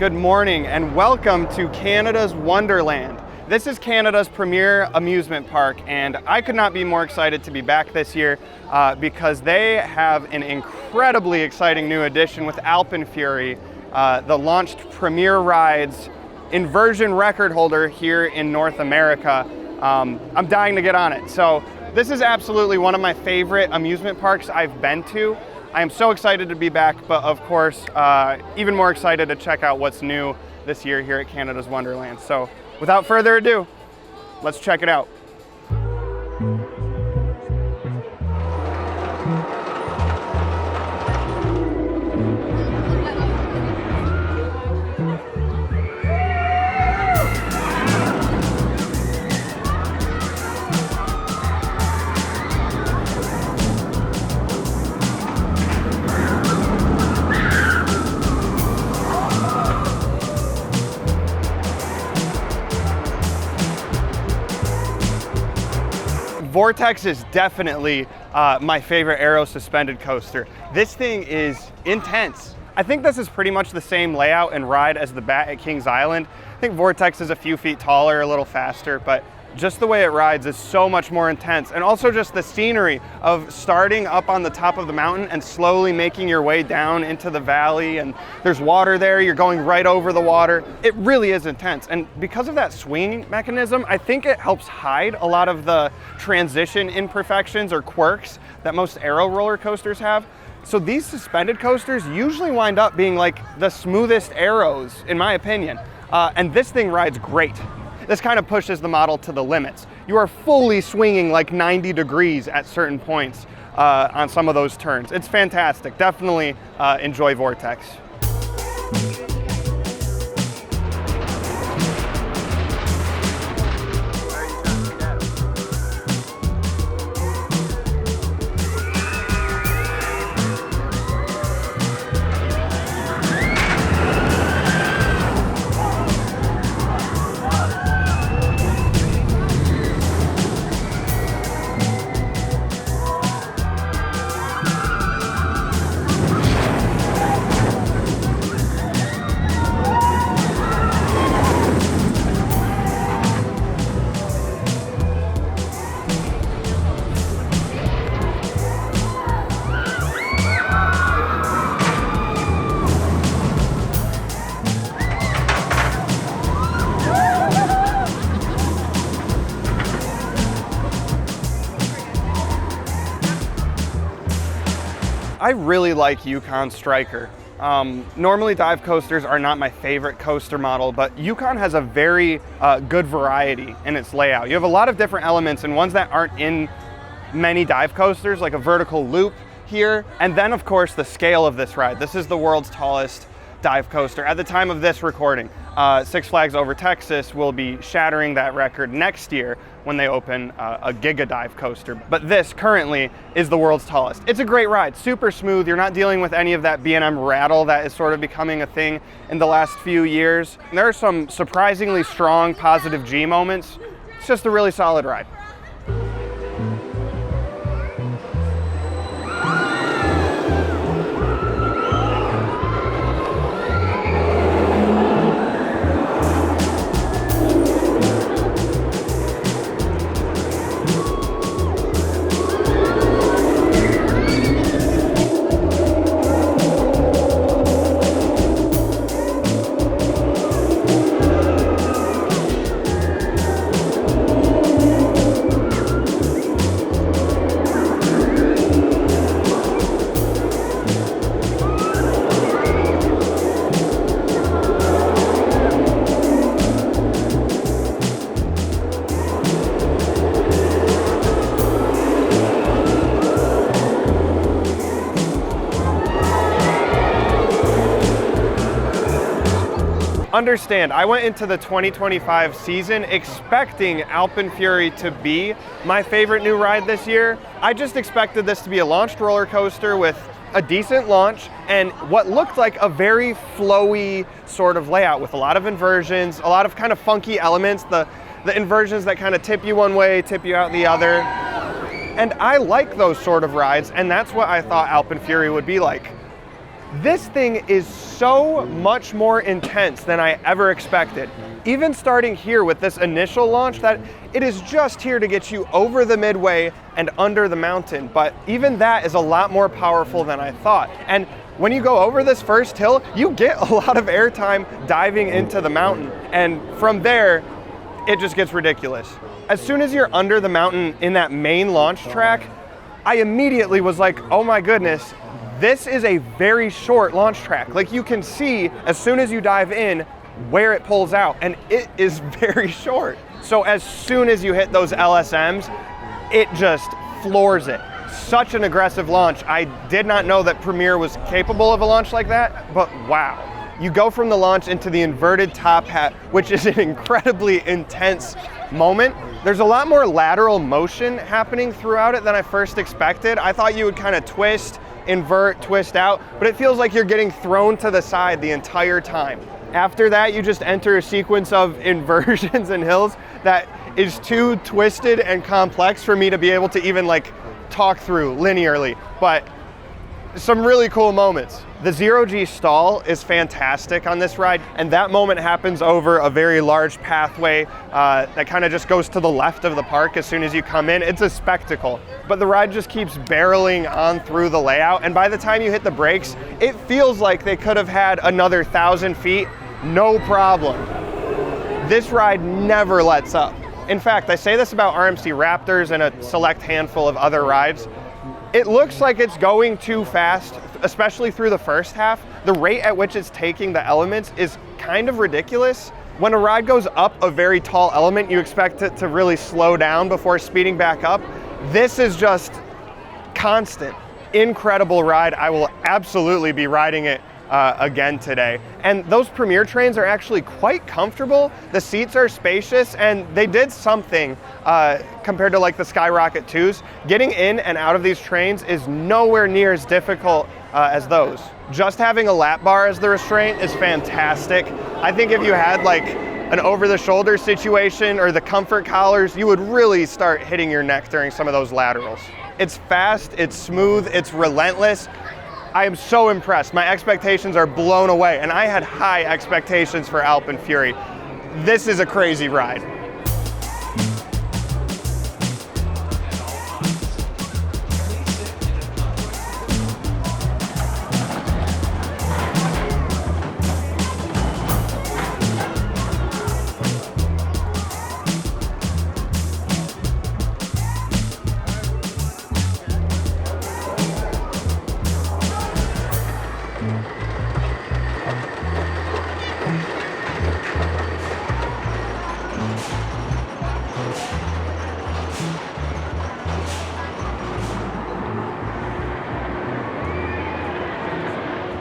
Good morning and welcome to Canada's Wonderland. This is Canada's premier amusement park, and I could not be more excited to be back this year because they have an incredibly exciting new addition with AlpenFury, the launched premier rides inversion record holder here in North America. I'm dying to get on it. So this is absolutely one of my favorite amusement parks I've been to. I am so excited to be back, but of course, even more excited to check out what's new this year here at Canada's Wonderland. So without further ado, let's check it out. Vortex is definitely my favorite aero suspended coaster. This thing is intense. I think this is pretty much the same layout and ride as the Bat at Kings Island. I think Vortex is a few feet taller, a little faster, but just the way it rides is so much more intense. And also just the scenery of starting up on the top of the mountain and slowly making your way down into the valley, and there's water there, you're going right over the water. It really is intense. And because of that swing mechanism, I think it helps hide a lot of the transition imperfections or quirks that most aero roller coasters have. So these suspended coasters usually wind up being like the smoothest aeros, in my opinion. And this thing rides great. This kind of pushes the model to the limits. You are fully swinging like 90 degrees at certain points on some of those turns. It's fantastic. Definitely enjoy Vortex. I really like Yukon Striker. Normally dive coasters are not my favorite coaster model, but Yukon has a very good variety in its layout. You have a lot of different elements and ones that aren't in many dive coasters, like a vertical loop here. And then of course the scale of this ride. This is the world's tallest dive coaster at the time of this recording. Six Flags Over Texas will be shattering that record next year when they open a Giga Dive coaster. But this currently is the world's tallest. It's a great ride, super smooth. You're not dealing with any of that B&M rattle that is sort of becoming a thing in the last few years. And there are some surprisingly strong positive G moments. It's just a really solid ride. Understand, I went into the 2025 season expecting AlpenFury to be my favorite new ride this year. I just expected this to be a launched roller coaster with a decent launch and what looked like a very flowy sort of layout with a lot of inversions, a lot of kind of funky elements, the inversions that kind of tip you one way, tip you out the other. And I like those sort of rides, and that's what I thought AlpenFury would be like. This thing is so much more intense than I ever expected. Even starting here with this initial launch, that it is just here to get you over the midway and under the mountain, but even that is a lot more powerful than I thought. And when you go over this first hill, you get a lot of airtime diving into the mountain, and from there, it just gets ridiculous. As soon as you're under the mountain in that main launch track, I immediately was like, oh my goodness, this is a very short launch track. Like, you can see as soon as you dive in where it pulls out, and it is very short. So as soon as you hit those LSMs, it just floors it. Such an aggressive launch. I did not know that Premier was capable of a launch like that, but wow. You go from the launch into the inverted top hat, which is an incredibly intense moment. There's a lot more lateral motion happening throughout it than I first expected. I thought you would kind of twist, invert, twist out, but it feels like you're getting thrown to the side the entire time. After that, you just enter a sequence of inversions and hills that is too twisted and complex for me to be able to even like talk through linearly, but some really cool moments. The 0G stall is fantastic on this ride, and that moment happens over a very large pathway that kind of just goes to the left of the park as soon as you come in. It's a spectacle, but the ride just keeps barreling on through the layout, and by the time you hit the brakes, it feels like they could have had another 1,000 feet, no problem. This ride never lets up. In fact, I say this about RMC Raptors and a select handful of other rides. It looks like it's going too fast, especially through the first half. The rate at which it's taking the elements is kind of ridiculous. When a ride goes up a very tall element, you expect it to really slow down before speeding back up. This is just constant. Incredible ride. I will absolutely be riding it again today. And those Premier trains are actually quite comfortable. The seats are spacious, and they did something compared to like the Skyrocket 2s. Getting in and out of these trains is nowhere near as difficult as those. Just having a lap bar as the restraint is fantastic. I think if you had like an over-the-shoulder situation or the comfort collars, you would really start hitting your neck during some of those laterals. It's fast, it's smooth, it's relentless. I am so impressed. My expectations are blown away, and I had high expectations for AlpenFury. This is a crazy ride.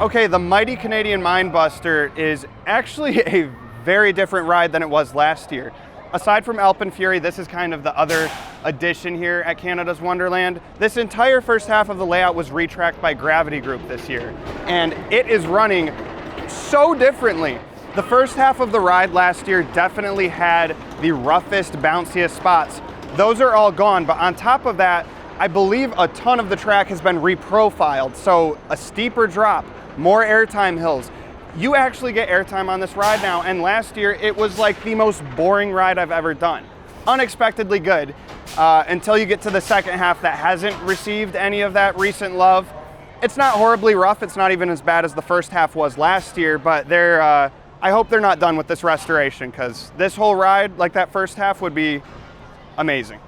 Okay, the mighty Canadian Minebuster is actually a very different ride than it was last year. Aside from AlpenFury, this is kind of the other addition here at Canada's Wonderland. This entire first half of the layout was retracked by Gravity Group this year, and it is running so differently. The first half of the ride last year definitely had the roughest, bounciest spots. Those are all gone, but on top of that, I believe a ton of the track has been reprofiled, so a steeper drop, more airtime hills. You actually get airtime on this ride now, and last year it was like the most boring ride I've ever done. Unexpectedly good, until you get to the second half that hasn't received any of that recent love. It's not horribly rough, it's not even as bad as the first half was last year, but I hope they're not done with this restoration, because this whole ride, like that first half, would be amazing.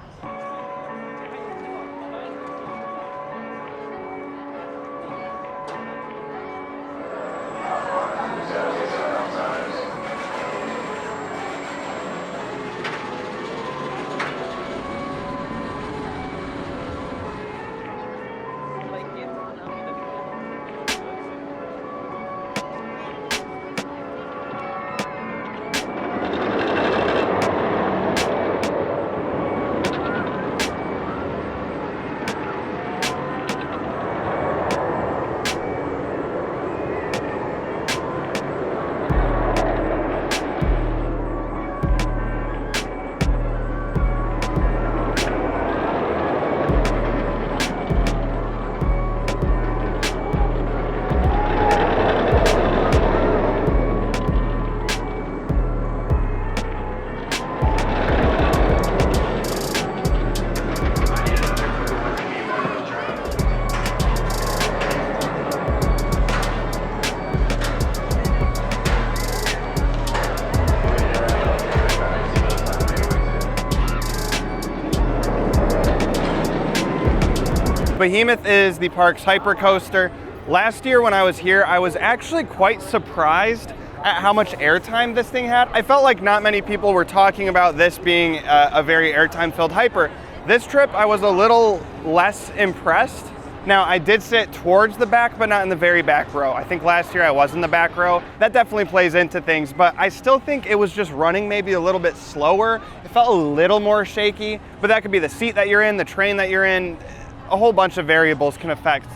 Behemoth is the park's hyper coaster. Last year when I was here, I was actually quite surprised at how much airtime this thing had. I felt like not many people were talking about this being a very airtime filled hyper. This trip, I was a little less impressed. Now, I did sit towards the back, but not in the very back row. I think last year I was in the back row. That definitely plays into things, but I still think it was just running maybe a little bit slower. It felt a little more shaky, but that could be the seat that you're in, the train that you're in. A whole bunch of variables can affect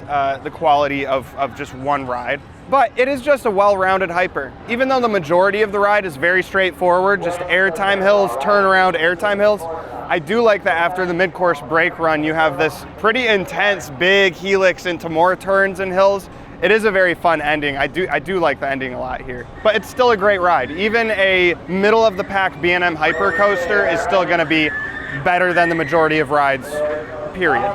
the quality of just one ride. But it is just a well-rounded hyper. Even though the majority of the ride is very straightforward, just airtime hills, turnaround airtime hills, I do like that after the mid-course brake run, you have this pretty intense big helix into more turns and hills. It is a very fun ending. I do like the ending a lot here. But it's still a great ride. Even a middle-of-the-pack B&M hyper coaster is still gonna be better than the majority of rides, period.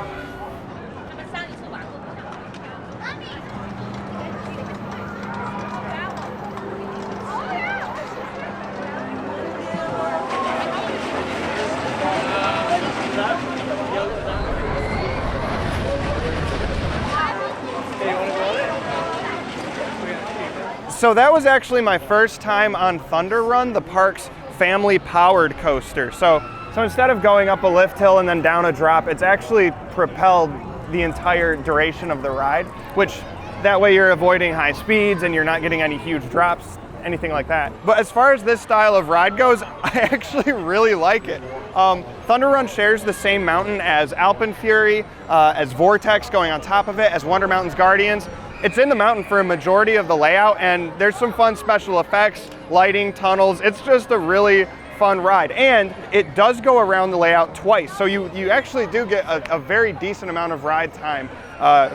So that was actually my first time on Thunder Run, the park's family-powered coaster. So instead of going up a lift hill and then down a drop, it's actually propelled the entire duration of the ride, which that way you're avoiding high speeds and you're not getting any huge drops, anything like that. But as far as this style of ride goes, I actually really like it. Thunder Run shares the same mountain as AlpenFury, as Vortex going on top of it, as Wonder Mountain's Guardians. It's in the mountain for a majority of the layout, and there's some fun special effects, lighting, tunnels. It's just a really fun ride. And it does go around the layout twice, so you actually do get a very decent amount of ride time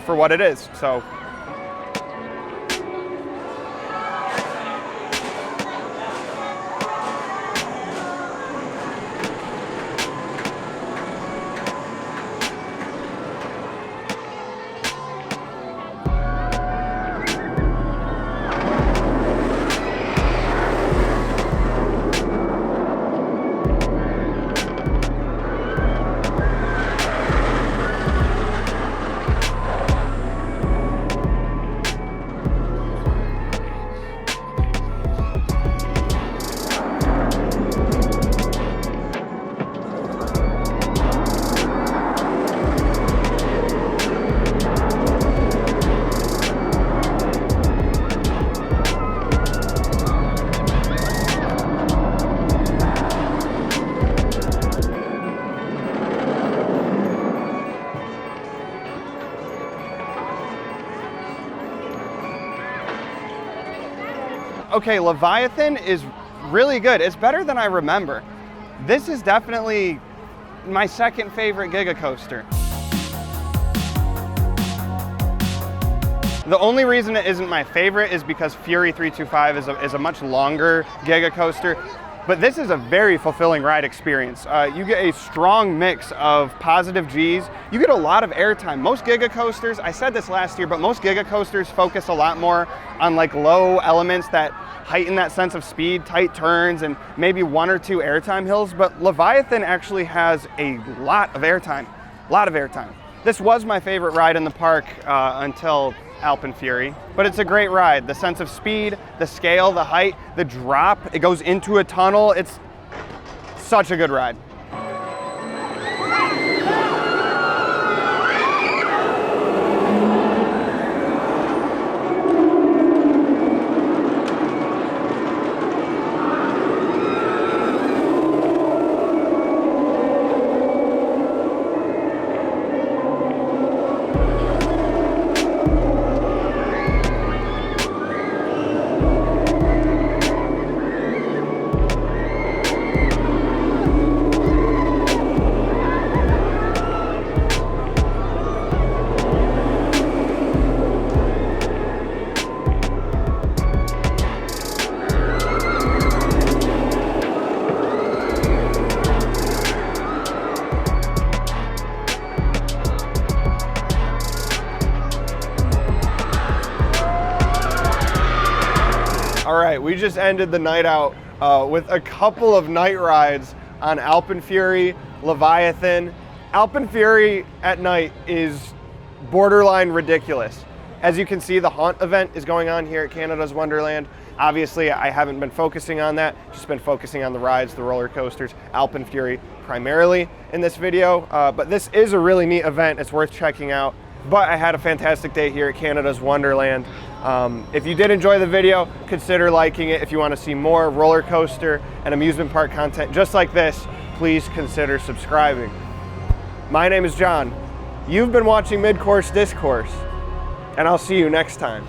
for what it is. So. Okay, Leviathan is really good. It's better than I remember. This is definitely my second favorite Giga coaster. The only reason it isn't my favorite is because Fury 325 is a much longer Giga coaster, but this is a very fulfilling ride experience. You get a strong mix of positive Gs. You get a lot of airtime. Most Giga coasters, I said this last year, but most Giga coasters focus a lot more on like low elements that heighten that sense of speed, tight turns, and maybe one or two airtime hills, but Leviathan actually has a lot of airtime, This was my favorite ride in the park until Alpen Fury, but it's a great ride. The sense of speed, the scale, the height, the drop, it goes into a tunnel. It's such a good ride. All right, we just ended the night out with a couple of night rides on Alpen Fury, Leviathan. Alpen Fury at night is borderline ridiculous. As you can see, the Haunt event is going on here at Canada's Wonderland. Obviously, I haven't been focusing on that, just been focusing on the rides, the roller coasters, AlpenFury primarily in this video. But this is a really neat event. It's worth checking out. But I had a fantastic day here at Canada's Wonderland. If you did enjoy the video, consider liking it. If you want to see more roller coaster and amusement park content just like this, please consider subscribing. My name is John. You've been watching Mid-Course Discourse, and I'll see you next time.